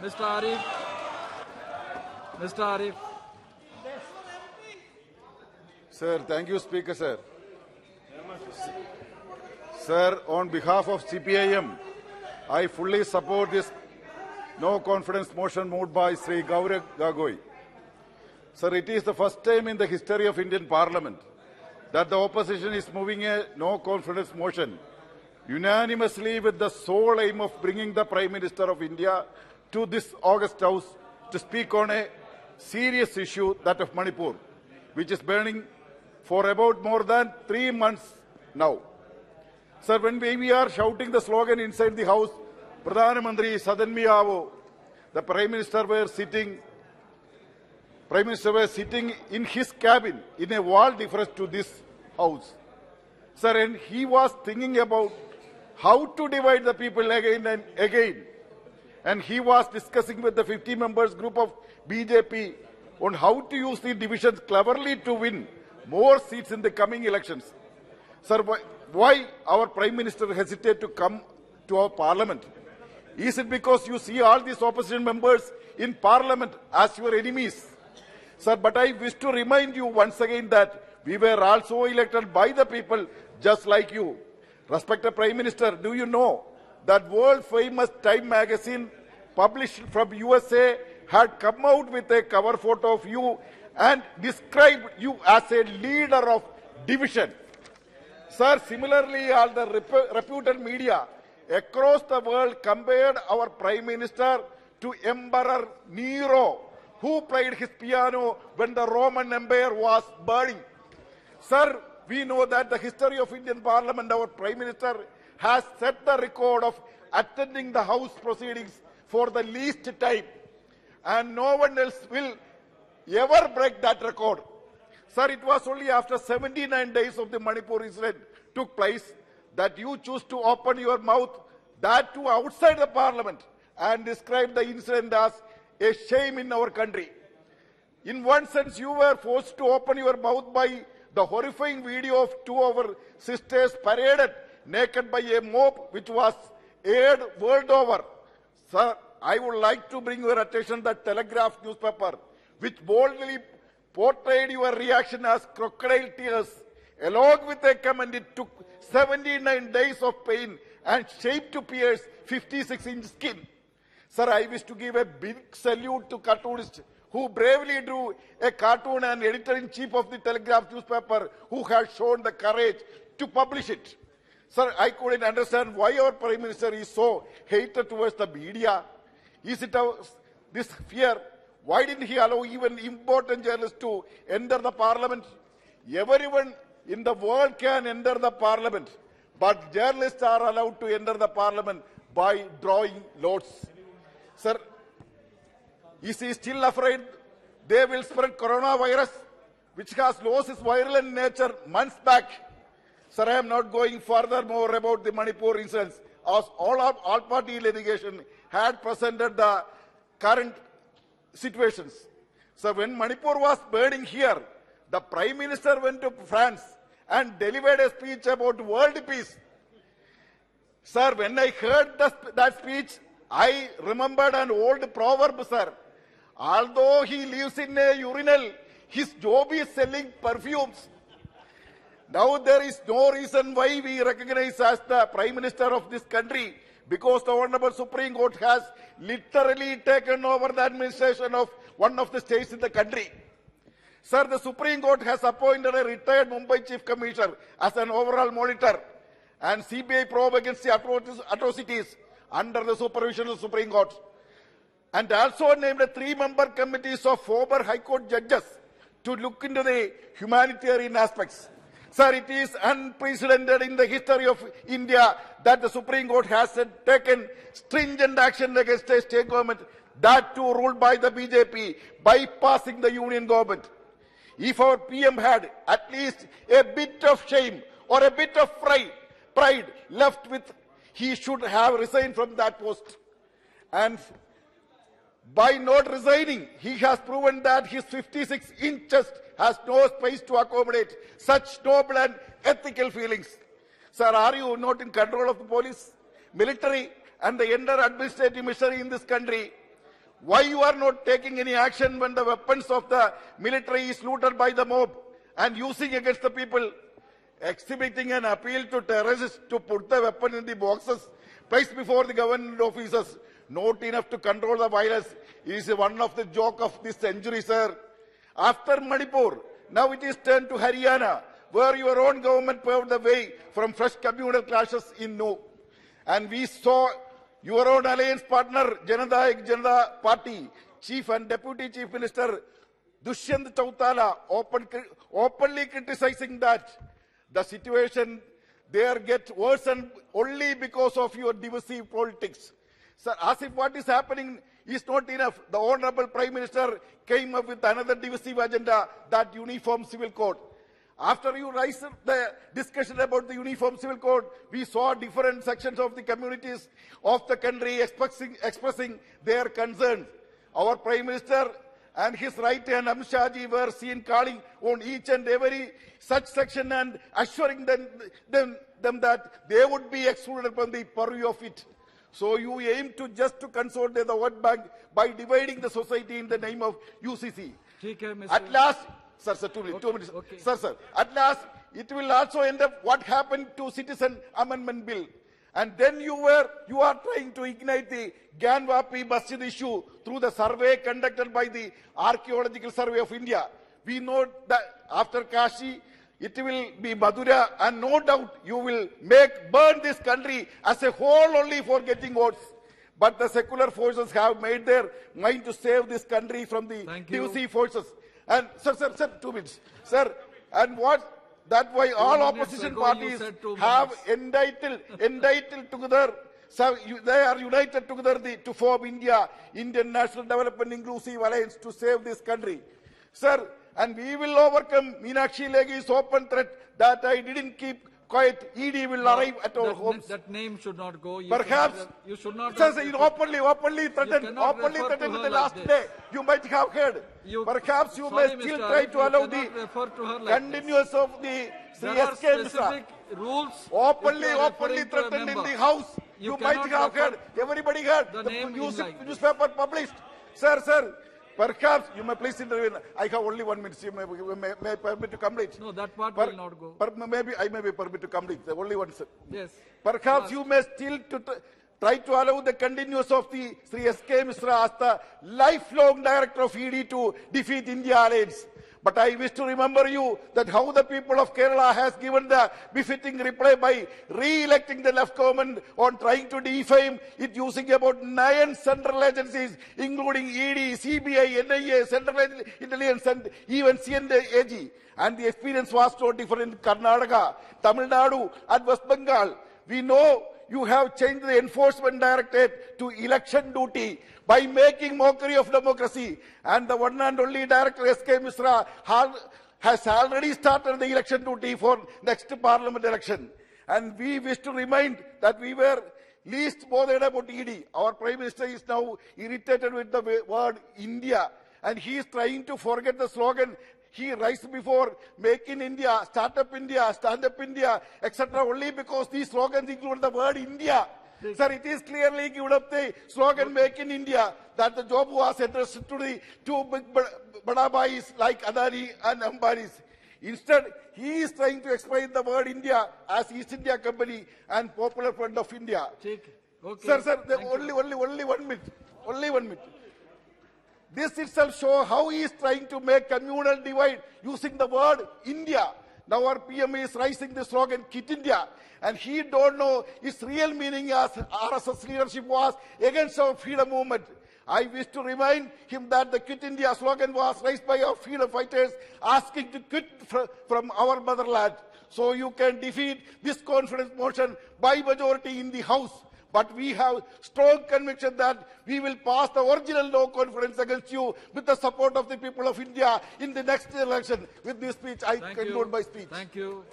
Mr. Arif. Mr. Arif. Sir, thank you, Speaker, sir. Sir, on behalf of CPIM, I fully support this no confidence motion moved by Sri Gaurav Gagoi. Sir, it is the first time in the history of Indian Parliament that the opposition is moving a no confidence motion unanimously with the sole aim of bringing the Prime Minister of India to this August House to speak on a serious issue, that of Manipur, which is burning for about more than 3 months now. Sir, when we are shouting the slogan inside the House, Pradhan Mantri Sadan mein aavo, the Prime Minister was sitting in his cabin in a wall difference to this House. Sir, and he was thinking about how to divide the people again and again. And he was discussing with the 50 members group of BJP on how to use the divisions cleverly to win more seats in the coming elections. Sir, why our Prime Minister hesitate to come to our Parliament? Is it because you see all these opposition members in Parliament as your enemies? Sir, but I wish to remind you once again that we were also elected by the people just like you. Respected Prime Minister, do you know that world-famous Time magazine published from USA had come out with a cover photo of you and described you as a leader of division? Sir, similarly, all the reputed media across the world compared our Prime Minister to Emperor Nero, who played his piano when the Roman Empire was burning. Sir, we know that the history of Indian Parliament, our Prime Minister has set the record of attending the House proceedings for the least time, and no one else will ever break that record. Sir, it was only after 79 days of the Manipur incident took place that you choose to open your mouth, that too outside the Parliament, and describe the incident as a shame in our country. In one sense, you were forced to open your mouth by the horrifying video of two of our sisters paraded naked by a mob which was aired world over. Sir, I would like to bring your attention to the Telegraph newspaper, which boldly portrayed your reaction as crocodile tears. Along with a comment, it took 79 days of pain and shape to pierce 56-inch skin. Sir, I wish to give a big salute to cartoonists who bravely drew a cartoon and editor-in-chief of the Telegraph newspaper who had shown the courage to publish it. Sir, I couldn't understand why our Prime Minister is so hated towards the media. Is it this fear? Why didn't he allow even important journalists to enter the Parliament? Everyone in the world can enter the Parliament, but journalists are allowed to enter the Parliament by drawing lots. Sir, is he still afraid they will spread coronavirus, which has lost its virulent nature months back? Sir, I am not going further more about the Manipur incidents, as all party litigation had presented the current situations. So when Manipur was burning here, the Prime Minister went to France and delivered a speech about world peace. Sir, when I heard that speech, I remembered an old proverb, sir. Although he lives in a urinal, his job is selling perfumes. Now there is no reason why we recognize as the Prime Minister of this country, because the Honorable Supreme Court has literally taken over the administration of one of the states in the country. Sir, the Supreme Court has appointed a retired Mumbai Chief Commissioner as an overall monitor, and CPI probe against the atrocities under the supervision of the Supreme Court, and also named a 3-member committees of former High Court judges to look into the humanitarian aspects. Sir, it is unprecedented in the history of India that the Supreme Court has taken stringent action against a state government, that too ruled by the BJP, bypassing the union government. If our PM had at least a bit of shame or a bit of pride left with, he should have resigned from that post. And by not resigning, he has proven that his 56-inch chest has no space to accommodate such noble and ethical feelings. Sir, are you not in control of the police, military, and the entire administrative machinery in this country? Why you are not taking any action when the weapons of the military is looted by the mob and using against the people? Exhibiting an appeal to terrorists to put the weapon in the boxes placed before the government officers, not enough to control the violence, is one of the joke of this century, sir. After Manipur, now it is turned to Haryana, where your own government paved the way from fresh communal clashes in No. And we saw your own alliance partner, Janata Party, Chief and Deputy Chief Minister Dushyant Chautala openly criticizing that the situation there gets worsened only because of your divisive politics. Sir, as if what is happening is not enough, the Honorable Prime Minister came up with another divisive agenda, that Uniform Civil Code. After you raised the discussion about the Uniform Civil Code, we saw different sections of the communities of the country expressing their concerns. Our Prime Minister and his right hand Amit Shah ji were seen calling on each and every such section and assuring them that they would be excluded from the purview of it. So you aim to just to consolidate the vote bank by dividing the society in the name of UCC. At last, sir, 2 minutes. Okay. Sir, at last, it will also end up what happened to Citizen Amendment Bill. And then you are trying to ignite the Ganwapi Masjid issue through the survey conducted by the Archaeological Survey of India. We know that after Kashi, it will be Madura, and no doubt you will burn this country as a whole only for getting votes. But the secular forces have made their mind to save this country from the divisive forces. And sir, 2 minutes. Sir, and what? That why all opposition parties have entitled together. So they are united together to form Indian National Development Inclusive Alliance to save this country. Sir, and we will overcome Meenakshi Lehi's open threat that I didn't keep quiet. ED will arrive at our homes. That name should not go. Perhaps you should not. Sir, openly threatened in the last day. You might have heard. Perhaps you may still try to allow the continuance of the SK Misra. Rules. Openly threatened in the house. You might have heard. Everybody heard. The newspaper published. Sir. Perhaps you may please intervene. I have only 1 minute. You may permit to complete. No, that part will not go. Maybe I may be permitted to complete. Only one, sir. Yes. Perhaps you may still try to allow the continuance of the Sri SK Misra as the lifelong director of ED to defeat India alliance. But I wish to remember you that how the people of Kerala has given the befitting reply by re-electing the left government on trying to defame it using about 9 central agencies, including ED, CPI, NIA, Central Intelligence, and even CNAG. And the experience was so different in Karnataka, Tamil Nadu, and West Bengal. We know you have changed the enforcement directorate to election duty by making mockery of democracy. And the one and only director, SK Misra, has already started the election duty for next parliament election. And we wish to remind that we were least bothered about ED. Our Prime Minister is now irritated with the word India. And he is trying to forget the slogan he raised before, Make in India, Start up India, Stand up India, etc. only because these slogans include the word India. Sir, it is clearly given up the slogan Make in India, that the job was addressed to the two big badabais like Adani and Ambani's. Instead, he is trying to explain the word India as East India Company and Popular Front of India. Okay. Sir, only 1 minute. Only 1 minute. This itself shows how he is trying to make communal divide using the word India. Now our PM is raising the slogan Quit India, and he don't know its real meaning as RSS leadership was against our freedom movement. I wish to remind him that the Quit India slogan was raised by our freedom fighters asking to quit from our motherland. So you can defeat this confidence motion by majority in the House. But we have strong conviction that we will pass the original no confidence against you with the support of the people of India in the next election. With this speech, I conclude my speech. Thank you.